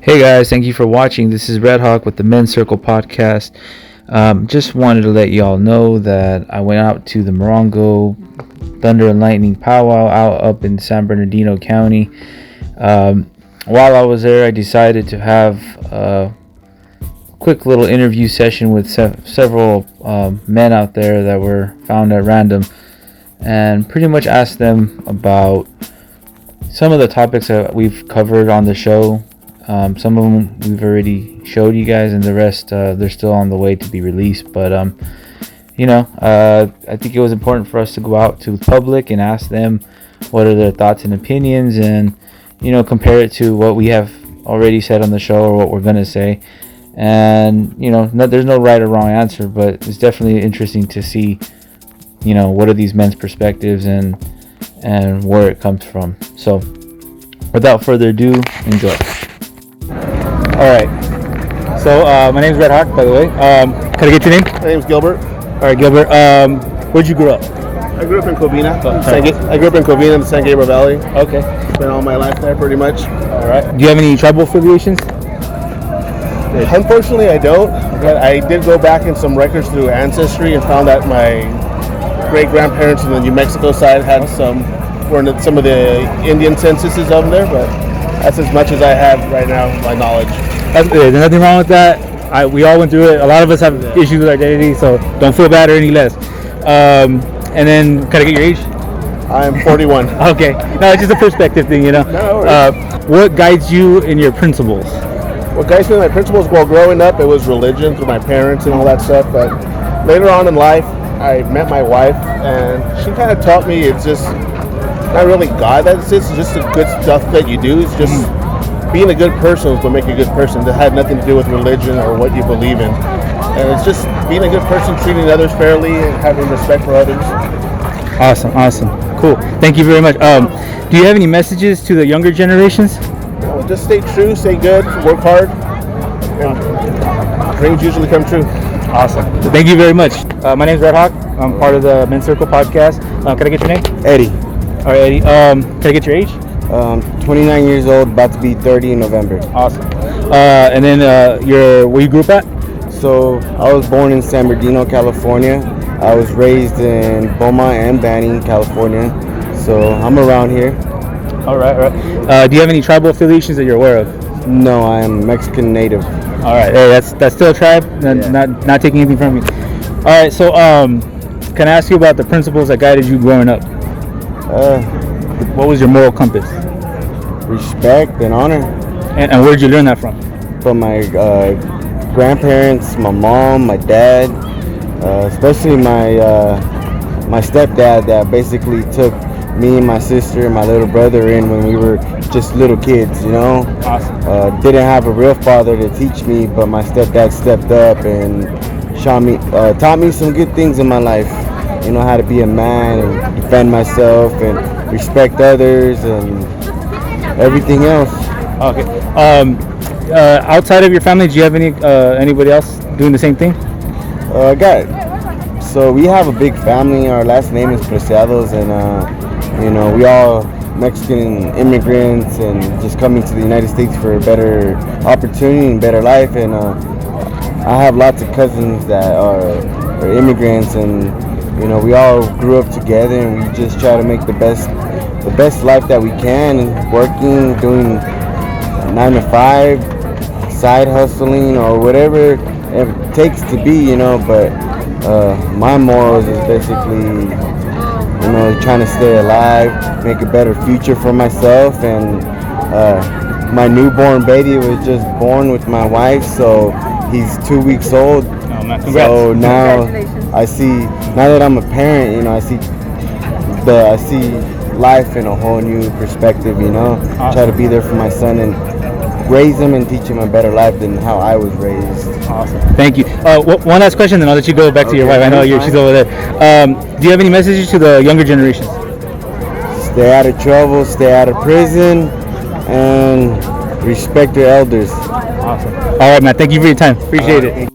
Hey guys, thank you for watching. This is RedHawk with the Men's Circle podcast. Just wanted to let y'all know that I went out to the Morongo Thunder and Lightning powwow out up in San Bernardino County. While I was there, I decided to have a quick little interview session with several men out there that were found at random, and pretty much asked them about some of the topics that we've covered on the show. Some of them we've already showed you guys, and the rest they're still on the way to be released. But I think it was important for us to go out to the public and ask them what are their thoughts and opinions, and compare it to what we have already said on the show or what we're gonna say. And there's no right or wrong answer, but it's definitely interesting to see what are these men's perspectives and where it comes from. So without further ado, enjoy. Alright, so my name's RedHawk, by the way. Can I get your name? My name's Gilbert. Alright, Gilbert. Where'd you grow up? I grew up in Covina. I grew up in Covina in the San Gabriel Valley. Okay. Spent all my life there, pretty much. Alright. Do you have any tribal affiliations? Unfortunately, I don't. But I did go back in some records through Ancestry and found that my great-grandparents in the New Mexico side had some of the Indian censuses of them there, but that's as much as I have right now, my knowledge. There's nothing wrong with that. We all went through it. A lot of us have issues with identity, so don't feel bad or any less. And then, can I get your age? I'm 41. Okay. No, it's just a perspective thing, No, what guides you in your principles? What guides me in my principles? Well, growing up, it was religion through my parents and all that stuff. But later on in life, I met my wife, and she kind of taught me it's just not really God that exists. It's just the good stuff that you do. It's just being a good person is what makes you a good person. That had nothing to do with religion or what you believe in. And it's just being a good person, treating others fairly, and having respect for others. Awesome. Cool. Thank you very much. Do you have any messages to the younger generations? Well, just stay true, stay good, work hard, and dreams usually come true. Awesome. Thank you very much. My name is RedHawk. I'm part of the Men's Circle podcast. Can I get your name? Eddie. All right, Eddie. Can I get your age? 29 years old, about to be 30 in November. Awesome. And then where you grew up at? So I was born in San Bernardino, California. I was raised in Beaumont and Banning, California. So I'm around here. All right. Do you have any tribal affiliations that you're aware of? No, I am Mexican native. All right. Hey, that's still a tribe. Not taking anything from you. All right. So can I ask you about the principles that guided you growing up? What was your moral compass? Respect and honor. And where did you learn that from? From my grandparents, my mom, my dad, especially my stepdad that basically took me and my sister and my little brother in when we were just little kids, Awesome. Didn't have a real father to teach me, but my stepdad stepped up and taught me some good things in my life. How to be a man and defend myself and respect others and everything else. Okay. Outside of your family, do you have anybody else doing the same thing? So we have a big family. Our last name is Preciados, and we all Mexican immigrants and just coming to the United States for a better opportunity and better life. And I have lots of cousins that are immigrants, and we all grew up together, and we just try to make the best life that we can, working, doing 9 to 5, side hustling or whatever it takes to be, but my morals is basically, trying to stay alive, make a better future for myself. And my newborn baby was just born with my wife, so he's 2 weeks old. Oh, man, congrats. So now now that I'm a parent, I see life in a whole new perspective, Awesome. Try to be there for my son and raise him and teach him a better life than how I was raised. Awesome. Thank you. One last question, then I'll let you go back to your wife. I know she's over there. Do you have any messages to the younger generations? Stay out of trouble, stay out of prison, and respect your elders. Awesome. All right, man. Thank you for your time. Appreciate it.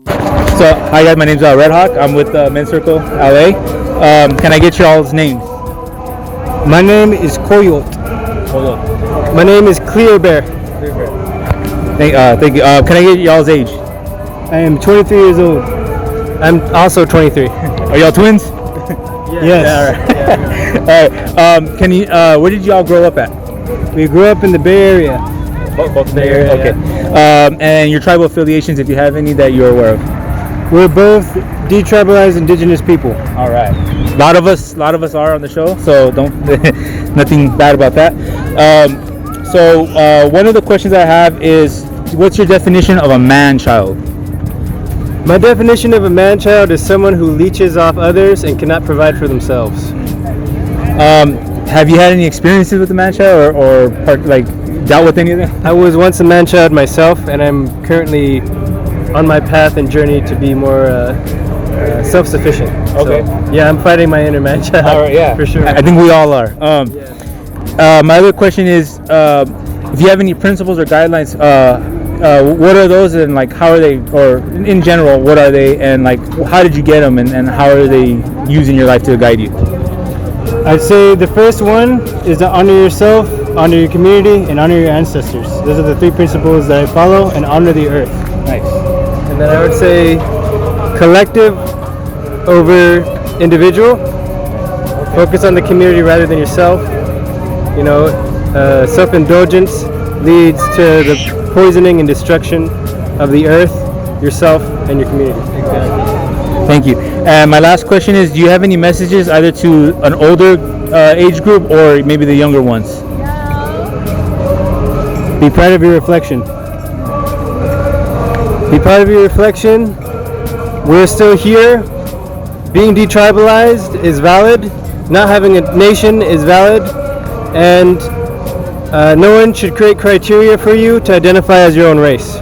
So, hi guys. My name's RedHawk. I'm with Men's Circle LA. Can I get y'all's names? My name is Coyote. Hold on. My name is Clear Bear. Thank you. Can I get y'all's age? I am 23 years old. I'm also 23. Are y'all twins? Yes. All right. Can you? Where did y'all grow up at? We grew up in the Bay Area. Both Bay Area. Okay. And your tribal affiliations, if you have any that you're aware of. We're both detribalized indigenous people. All right. A lot of us are on the show, so don't nothing bad about that. So one of the questions I have is, what's your definition of a man-child? My definition of a man-child is someone who leeches off others and cannot provide for themselves. Have you had any experiences with a man-child, or dealt with any of them? I was once a man-child myself, and I'm currently on my path and journey to be more self-sufficient. Okay. So, yeah, I'm fighting my inner man-child. All right, yeah, for sure. I think we all are. My other question is, if you have any principles or guidelines, what are those, and how are they, or in general, what are they, and how did you get them, and how are they used in your life to guide you? I'd say the first one is to honor yourself, honor your community, and honor your ancestors. Those are the 3 principles that I follow, and honor the earth. Nice. And then I would say collective over individual. Focus on the community rather than yourself. Self-indulgence leads to the poisoning and destruction of the earth, yourself, and your community. Exactly. Thank you. And my last question is, do you have any messages either to an older age group or maybe the younger ones? Be proud of your reflection. Be proud of your reflection. We're still here. Being detribalized is valid. Not having a nation is valid. And no one should create criteria for you to identify as your own race.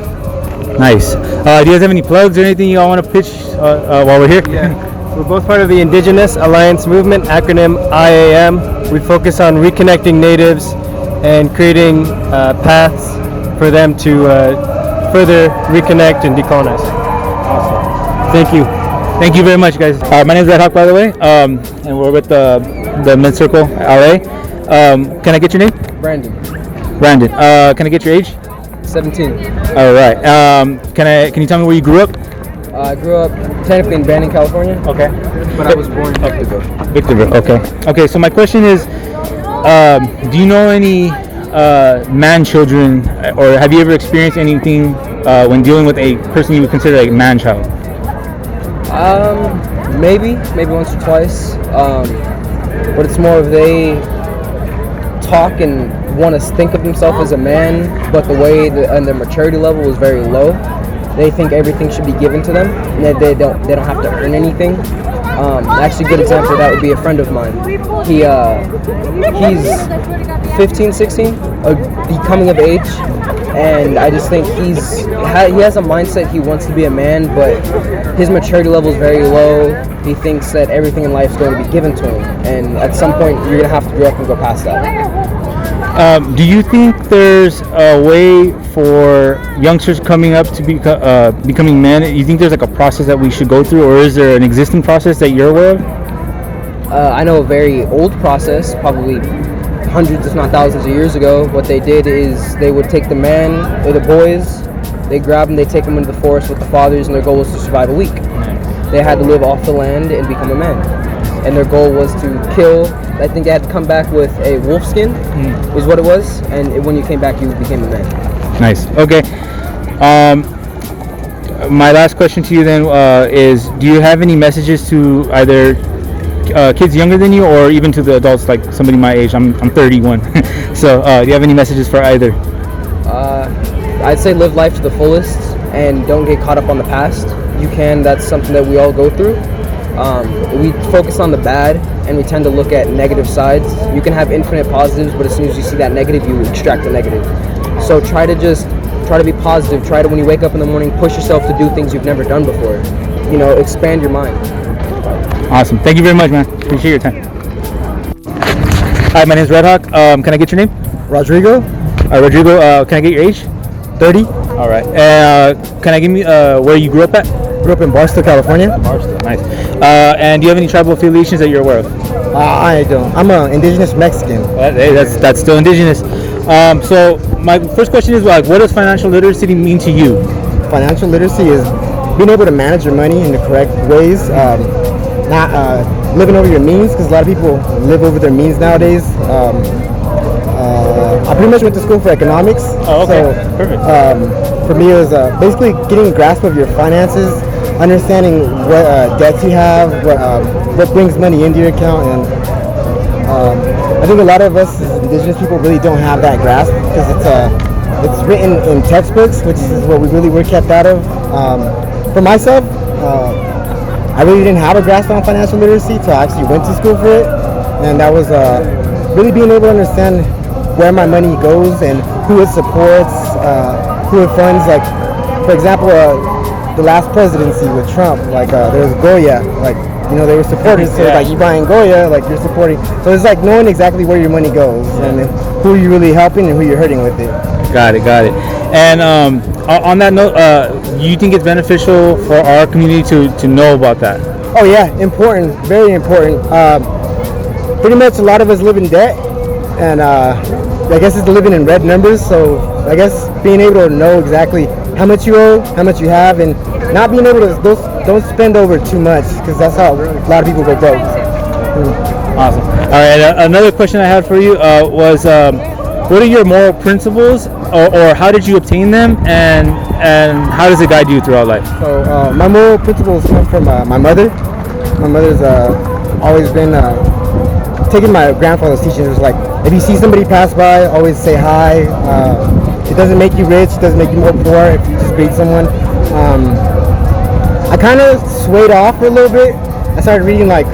Nice. Do you guys have any plugs or anything you all want to pitch while we're here? Yeah. We're both part of the Indigenous Alliance Movement, acronym IAM. We focus on reconnecting natives and creating paths for them to further reconnect and decolonize. Awesome. Thank you. Thank you very much, guys. My name is RedHawk, by the way, and we're with the Men's Circle LA. Can I get your name? Brandon. Brandon. Can I get your age? 17. All right. Can you tell me where you grew up? I grew up technically in Banning, California. Okay. But I was born in Victorville. Victorville. Okay. Okay. So my question is, do you know any man children, or have you ever experienced anything when dealing with a person you would consider a man child? Maybe once or twice. But it's more of they talk and want to think of themselves as a man, but the way and their maturity level is very low. They think everything should be given to them, and that they don't have to earn anything. Actually, a good example of that would be a friend of mine. He's 15, 16, coming of age, and I just think he has a mindset he wants to be a man, but his maturity level is very low. He thinks that everything in life is going to be given to him, and at some point you're going to have to grow up and go past that. Do you think there's a way for youngsters coming up to becoming men? You think there's a process that we should go through, or is there an existing process that you're aware of? I know a very old process, probably hundreds if not thousands of years ago. What they did is they would take the men or the boys, they grab them, they take them into the forest with the fathers, and their goal was to survive a week. They had to live off the land and become a man. And their goal was to kill. I think they had to come back with a wolf skin, is what it was. And when you came back, you became a man. Nice. Okay. My last question to you then is: do you have any messages to either kids younger than you, or even to the adults, like somebody my age? I'm 31. So, do you have any messages for either? I'd say live life to the fullest and don't get caught up on the past. You can. That's something that we all go through. We focus on the bad and we tend to look at negative sides. You can have infinite positives, but as soon as you see that negative, you extract the negative. So try to be positive. Try to, when you wake up in the morning, push yourself to do things you've never done before. Expand your mind. Awesome. Thank you very much, man. Appreciate your time. Hi, my name is RedHawk. Can I get your name? Rodrigo. Rodrigo, can I get your age? 30. All right. Can I give me where you grew up at? Grew up in Barstow, California. Barstow. Nice. And do you have any tribal affiliations that you're aware of? I don't. I'm an indigenous Mexican. Hey, that's still indigenous. So my first question is like, what does financial literacy mean to you? Financial literacy is being able to manage your money in the correct ways, not living over your means, because a lot of people live over their means nowadays. I pretty much went to school for economics. Oh, okay. So, Perfect. For me, it was basically getting a grasp of your finances, understanding what debts you have, what brings money into your account, and I think a lot of us as indigenous people really don't have that grasp because it's written in textbooks, which is what we really were kept out of. For myself, I really didn't have a grasp on financial literacy until I actually went to school for it, and that was really being able to understand where my money goes and who it supports, who it funds. Like, for example, the last presidency with Trump, like there was Goya, like, you know, they were supporters, so like you buying Goya, like you're supporting. So it's like knowing exactly where your money goes and who you're really helping and who you're hurting with it. Got it. And on that note, do you think it's beneficial for our community to know about that? Oh yeah, important, very important. Pretty much a lot of us live in debt, and I guess it's living in red numbers. So I guess being able to know exactly how much you owe, how much you have, and not being able to don't spend over too much, because that's how a lot of people go broke. Awesome. All right. Another question I had for you was, what are your moral principles, or how did you obtain them, and how does it guide you throughout life? So my moral principles come from my mother. My mother's always been taking my grandfather's teachings. It was like, if you see somebody pass by, always say hi. It doesn't make you rich, it doesn't make you more poor if you just greet someone. I kind of swayed off for a little bit. I started reading like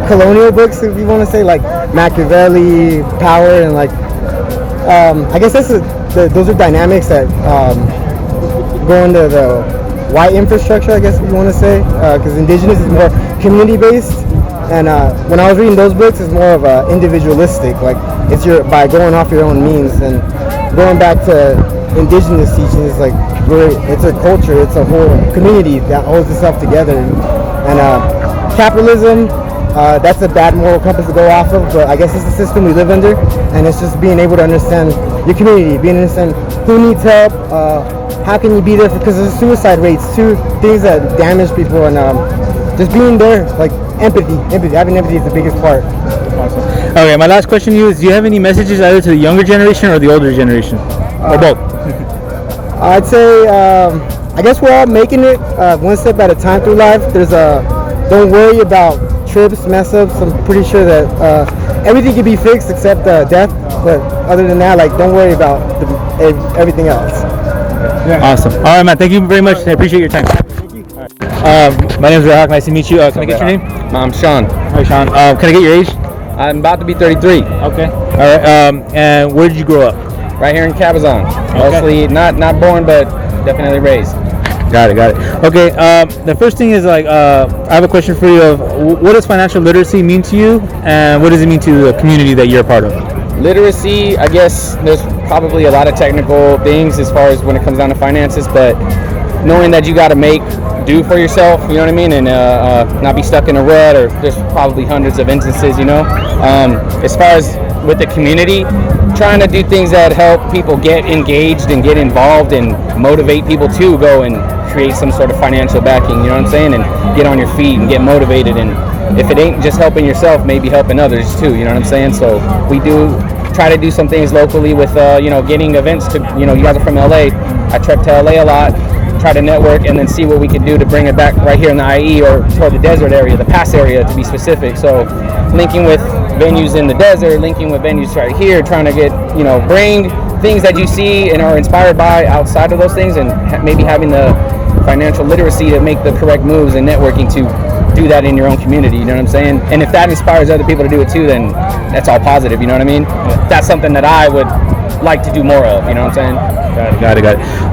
colonial books, if you want to say, like Machiavelli, Power, and like I guess those are dynamics that go into the white infrastructure, I guess if you want to say, because indigenous is more community based. And when I was reading those books, it's more of individualistic, like it's by going off your own means. And going back to indigenous teachings, like it's a culture, it's a whole community that holds itself together. And capitalism, that's a bad moral compass to go off of, but I guess it's the system we live under, and it's just being able to understand your community, being able to understand who needs help, how can you be there, because there's suicide rates, two things that damage people, and just being there, like empathy, having empathy is the biggest part. Awesome. Okay, my last question to you is, do you have any messages either to the younger generation or the older generation, or both? I'd say, I guess we're all making it one step at a time through life. Don't worry about trips, mess ups. I'm pretty sure that everything can be fixed except death, but other than that, like, don't worry about everything else. Yeah. Awesome. All right, man, thank you very much. I appreciate your time. My name is RedHawk. Nice to meet you. Can I get your name? I'm Sean. Hi, Sean. Can I get your age? I'm about to be 33. Okay. All right. And where did you grow up? Right here in Cabazon. Okay. Mostly not born, but definitely raised. Got it. Okay. The first thing is, like, I have a question for you. Of what does financial literacy mean to you, and what does it mean to the community that you're a part of? Literacy, I guess there's probably a lot of technical things as far as when it comes down to finances, but knowing that you got to make do for yourself, you know what I mean, and not be stuck in a rut, or there's probably hundreds of instances, you know. As far as with the community, trying to do things that help people get engaged and get involved and motivate people to go and create some sort of financial backing, you know what I'm saying, and get on your feet and get motivated. And if it ain't just helping yourself, maybe helping others too, you know what I'm saying. So we do try to do some things locally with getting events to, you guys are from LA. I trek to LA a lot, try to network, and then see what we can do to bring it back right here in the IE or toward the desert area, the pass area to be specific. So linking with venues in the desert, linking with venues right here, trying to get, bring things that you see and are inspired by outside of those things, and maybe having the financial literacy to make the correct moves and networking to do that in your own community, you know what I'm saying? And if that inspires other people to do it too, then that's all positive, you know what I mean? That's something that I would like to do more of, you know what I'm saying? Got it.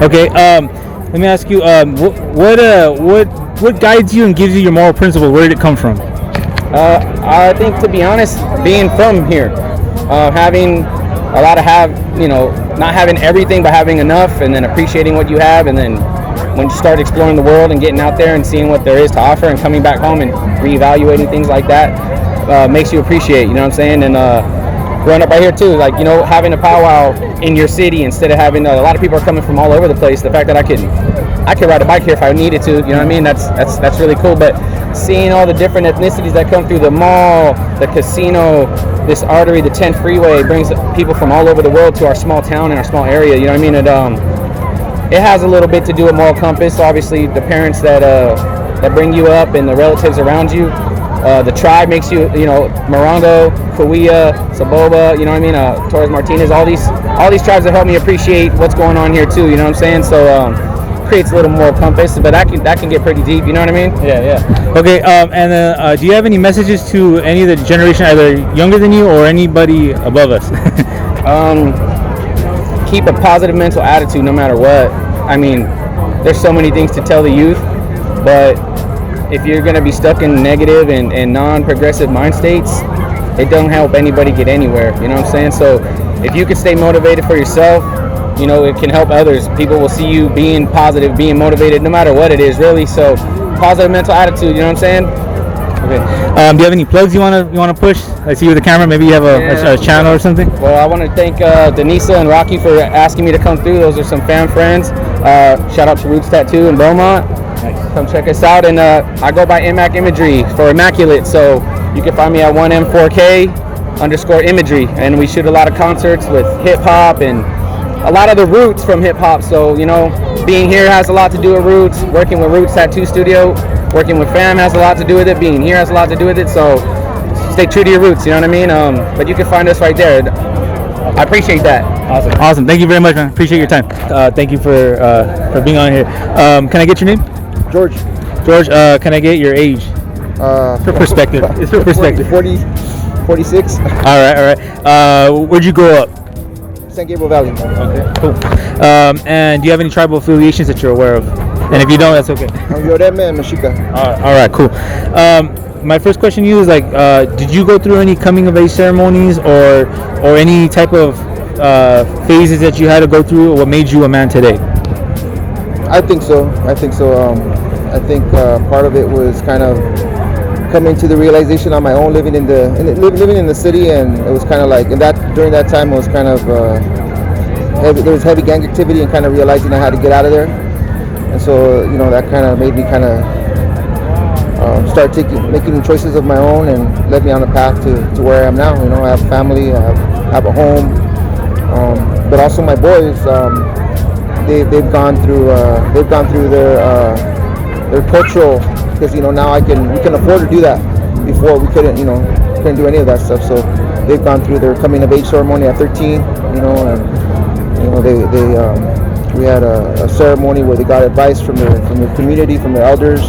Okay, let me ask you, what guides you and gives you your moral principles? Where did it come from? I think, to be honest, being from here, having a lot of not having everything, but having enough, and then appreciating what you have, and then when you start exploring the world and getting out there and seeing what there is to offer and coming back home and reevaluating things like that, makes you appreciate, you know what I'm saying? And growing up right here too, like, you know, having a powwow in your city instead of having a lot of people are coming from all over the place. The fact that I could ride a bike here if I needed to, you know what I mean? That's really cool. But seeing all the different ethnicities that come through the mall, the casino, this artery, the 10 freeway brings people from all over the world to our small town and our small area. You know what I mean? It has a little bit to do with moral compass. Obviously, the parents that bring you up and the relatives around you. The tribe makes you, you know, Morongo, Cahuilla, Saboba, you know what I mean? Torres Martinez, all these tribes that help me appreciate what's going on here too. You know what I'm saying? So creates a little moral compass, but that can get pretty deep. You know what I mean? Yeah. Okay. And then, do you have any messages to any of the generation either younger than you or anybody above us? Keep a positive mental attitude no matter what. I mean, there's so many things to tell the youth, but if you're going to be stuck in negative and non-progressive mind states, it don't help anybody get anywhere. You know what I'm saying? So if you can stay motivated for yourself, you know, it can help others. People will see you being positive, being motivated, no matter what it is, really. So positive mental attitude, you know what I'm saying? Okay. Do you have any plugs you want to push? I see you with the camera. Maybe you have a channel or something. Well, I want to thank Denisa and Rocky for asking me to come through. Those are some fan friends. Shout out to Roots Tattoo in Beaumont. Nice. Come check us out. And I go by Imac Imagery for Immaculate. So you can find me at 1M4K_imagery. And we shoot a lot of concerts with hip hop and a lot of the roots from hip hop. So, you know, being here has a lot to do with Roots. Working with Roots Tattoo Studio, working with fam has a lot to do with it. Being here has a lot to do with it. So stay true to your roots, you know what I mean? But you can find us right there. I appreciate that. Awesome. Thank you very much, man. Appreciate your time. Thank you for being on here. Can I get your name? George. George, can I get your age? For perspective. It's for perspective. 46. All right. Where'd you grow up? San Gabriel Valley. Okay, cool. And do you have any tribal affiliations that you're aware of? And if you don't, that's okay. Yoreme and Mexica. All right, cool. My first question to you is did you go through any coming of age ceremonies or any type of phases that you had to go through? What made you a man today? I think so. I think part of it was kind of coming to the realization on my own, living in the city, and it was kind of like, during that time it was kind of there was heavy gang activity, and kind of realizing I had to get out of there, and so, you know, that kind of made me kind of start making choices of my own, and led me on a path to where I am now. You know, I have a family, I have a home, but also my boys, they've gone through their cultural, because, you know, now we can afford to do that. Before we couldn't do any of that stuff. So they've gone through their coming of age ceremony at 13, you know, and, you know, we had a ceremony where they got advice from their community, from their elders.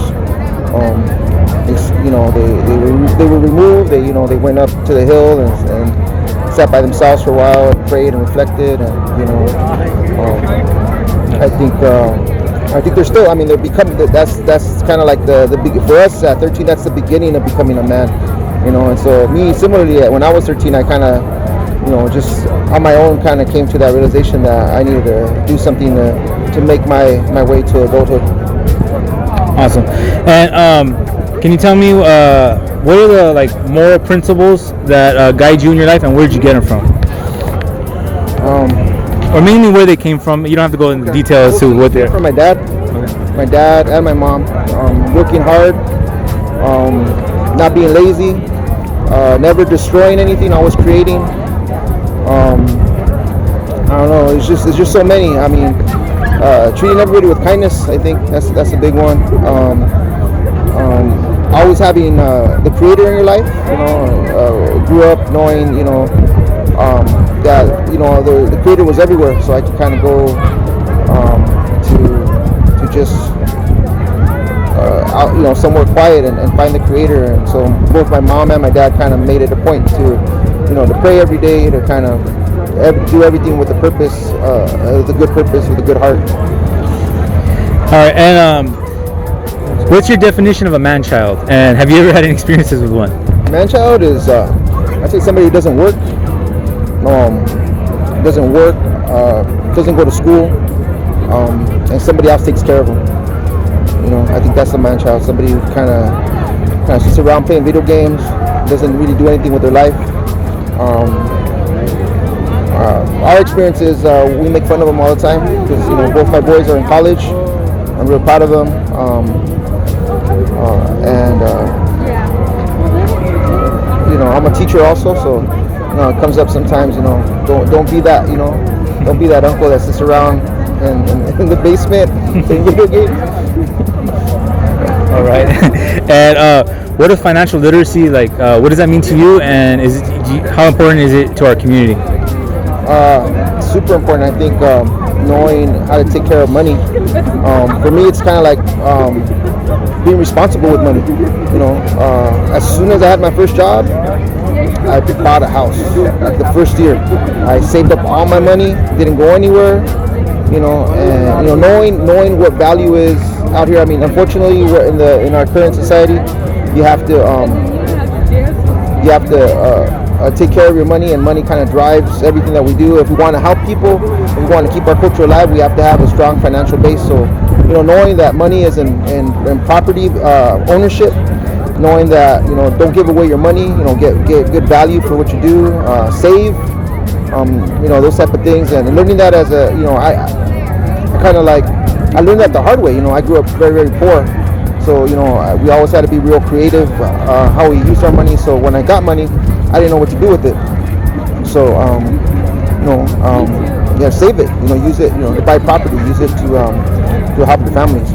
They were removed. They went up to the hill and sat by themselves for a while and prayed and reflected, and, you know, I think they're still. I mean, they're becoming. That's kind of like the big, for us at 13. That's the beginning of becoming a man, you know. And so me, similarly, when I was 13, I kind of, you know, just on my own kind of came to that realization that I needed to do something to make my way to adulthood. Awesome. And can you tell me what are the moral principles that guide you in your life, and where did you get them from? Or mainly where they came from. You don't have to go into details to what they're from. My dad, my dad and my mom. Working hard, not being lazy, never destroying anything, always creating. I don't know. It's just so many. I mean, treating everybody with kindness. I think that's a big one. Always having the Creator in your life. You know, grew up knowing, you know, that, you know, the Creator was everywhere, so I could kind of go to just out, you know, somewhere quiet and find the Creator. And so both my mom and my dad kind of made it a point to, you know, to pray every day, to kind of do everything with a purpose, with a good purpose, with a good heart. All right, and what's your definition of a man-child? And have you ever had any experiences with one? Man-child is, I'd say somebody who doesn't work, doesn't go to school, and somebody else takes care of them. You know, I think that's a man-child. Somebody who kind of sits around playing video games, doesn't really do anything with their life, our experience is we make fun of them all the time because both my boys are in college. I'm real proud of them, and I'm a teacher also, so it comes up sometimes. Don't be that don't be that uncle that sits around in the basement playing video games. All right. And what is financial literacy like? What does that mean to you? And how important is it to our community? Super important. I think knowing how to take care of money. For me, it's kind of like being responsible with money. As soon as I had my first job, I bought a house. Like the first year, I saved up all my money, didn't go anywhere. And knowing what value is out here. I mean, unfortunately, we're in our current society, you have to take care of your money, and money kind of drives everything that we do. If we want to help people, if we want to keep our culture alive, we have to have a strong financial base. So, knowing that money is in property ownership, knowing that don't give away your money, get good value for what you do, save, those type of things, and learning that as a I learned that the hard way. I grew up very, very poor. So, we always had to be real creative how we used our money. So when I got money, I didn't know what to do with it. So, save it, use it, to buy property, use it to help the families.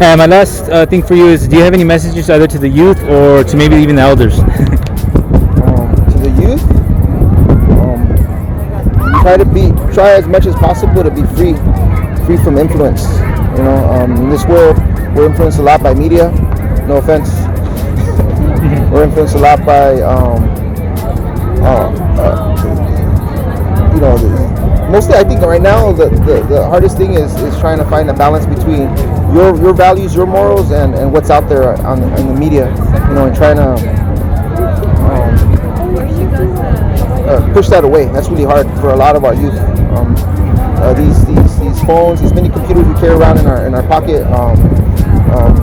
And my last thing for you is, do you have any messages either to the youth or to maybe even the elders? To the youth, try as much as possible to be free from influence. In this world, we're influenced a lot by media. No offense. We're influenced a lot by, mostly I think right now the hardest thing is trying to find a balance between your values, your morals, and what's out there in the media. And trying to push that away. That's really hard for a lot of our youth. These phones, these mini computers we carry around in our pocket,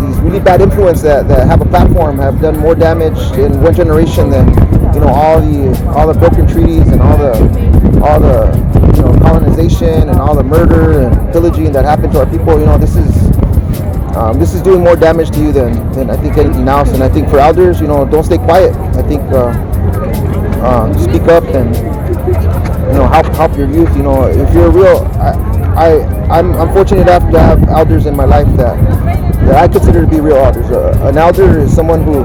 these really bad influence that have a platform have done more damage in one generation than all the broken treaties and all the colonization and all the murder and pillaging that happened to our people. This is doing more damage to you than I think anything else. And I think for elders, don't stay quiet. I think speak up and help your youth. If you're real, I'm fortunate enough to have elders in my life that I consider to be real elders. An elder is someone who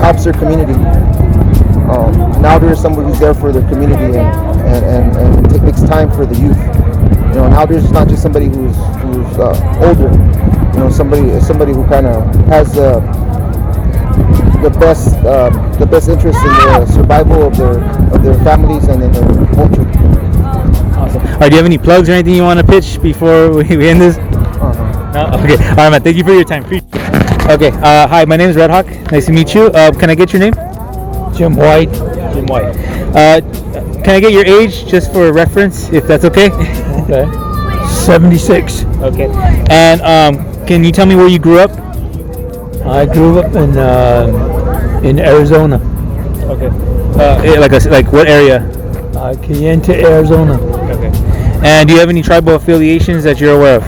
helps their community. An elder is someone who's there for their community and makes time for the youth. An elder is not just somebody who's older. Somebody who kind of has the best interest in the survival of their families and in their culture. Awesome. All right, do you have any plugs or anything you want to pitch before we end this? No? Okay. All right, man. Thank you for your time. Okay. Hi, my name is RedHawk. Nice to meet you. Can I get your name? Jim White. Jim White. Can I get your age just for reference, if that's okay? Okay. 76. Okay. And can you tell me where you grew up? I grew up in Arizona. Okay. Like what area? Cayenta, Arizona. Okay. And do you have any tribal affiliations that you're aware of?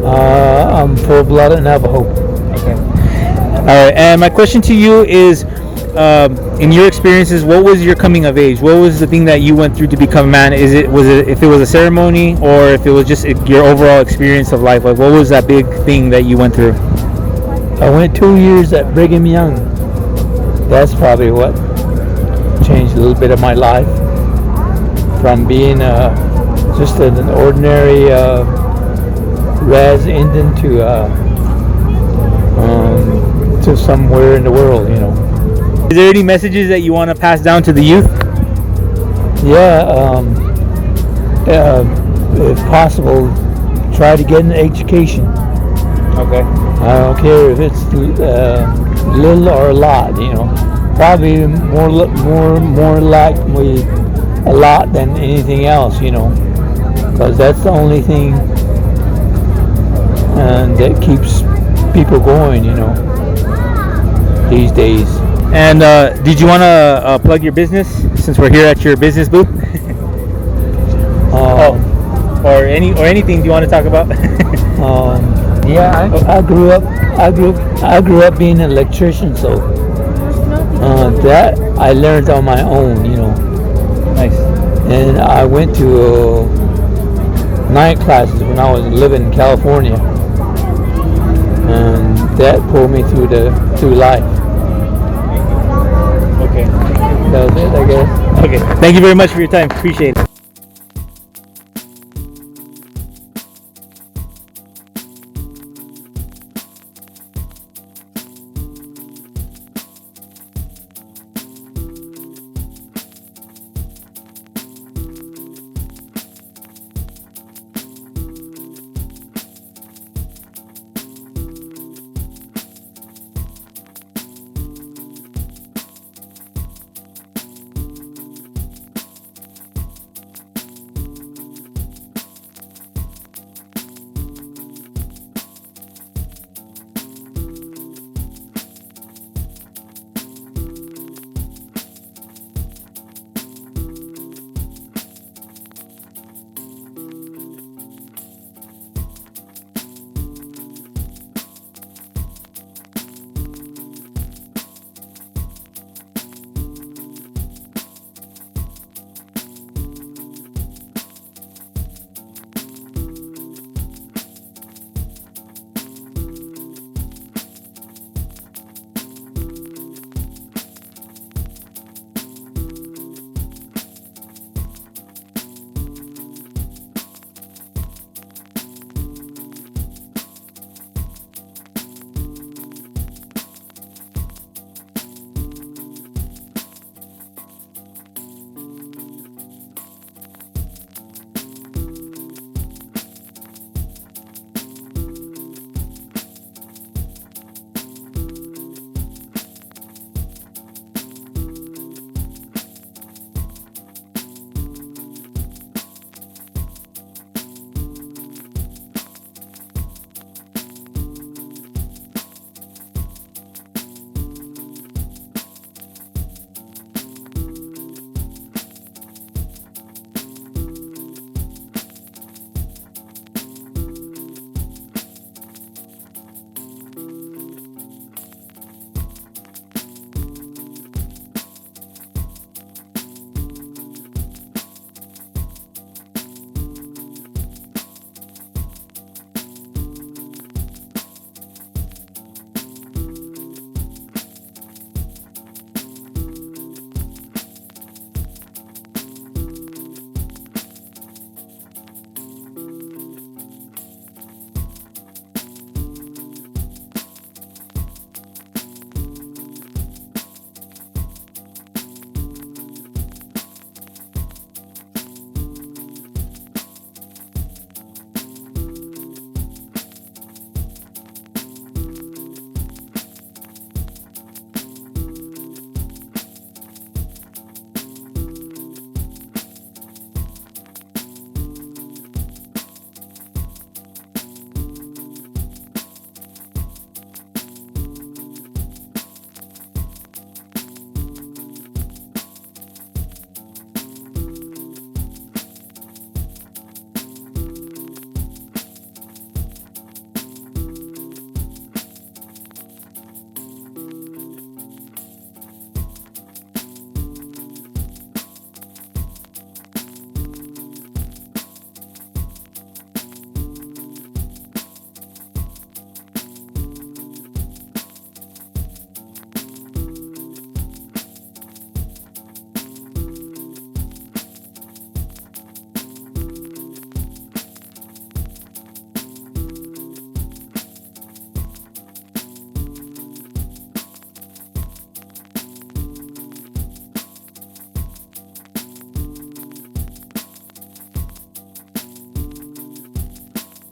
I'm full-blooded Navajo. Okay. All right. And my question to you is, in your experiences, what was your coming of age? What was the thing that you went through to become a man? If it was a ceremony, or if it was just your overall experience of life? Like, what was that big thing that you went through? I went 2 years at Brigham Young. That's probably what changed a little bit of my life, from being just an ordinary Raz Indian to somewhere in the world, Is there any messages that you want to pass down to the youth? Yeah, if possible, try to get an education. Okay. I don't care if it's little or a lot, Probably more likely a lot than anything else, because that's the only thing that keeps people going, these days. And did you want to plug your business, since we're here at your business booth? or anything you want to talk about? Yeah, I grew up being an electrician, so that I learned on my own, you know. Nice. And I went to night classes when I was living in California, and that pulled me through life. Okay. That was it, I guess. Okay. Thank you very much for your time. Appreciate it.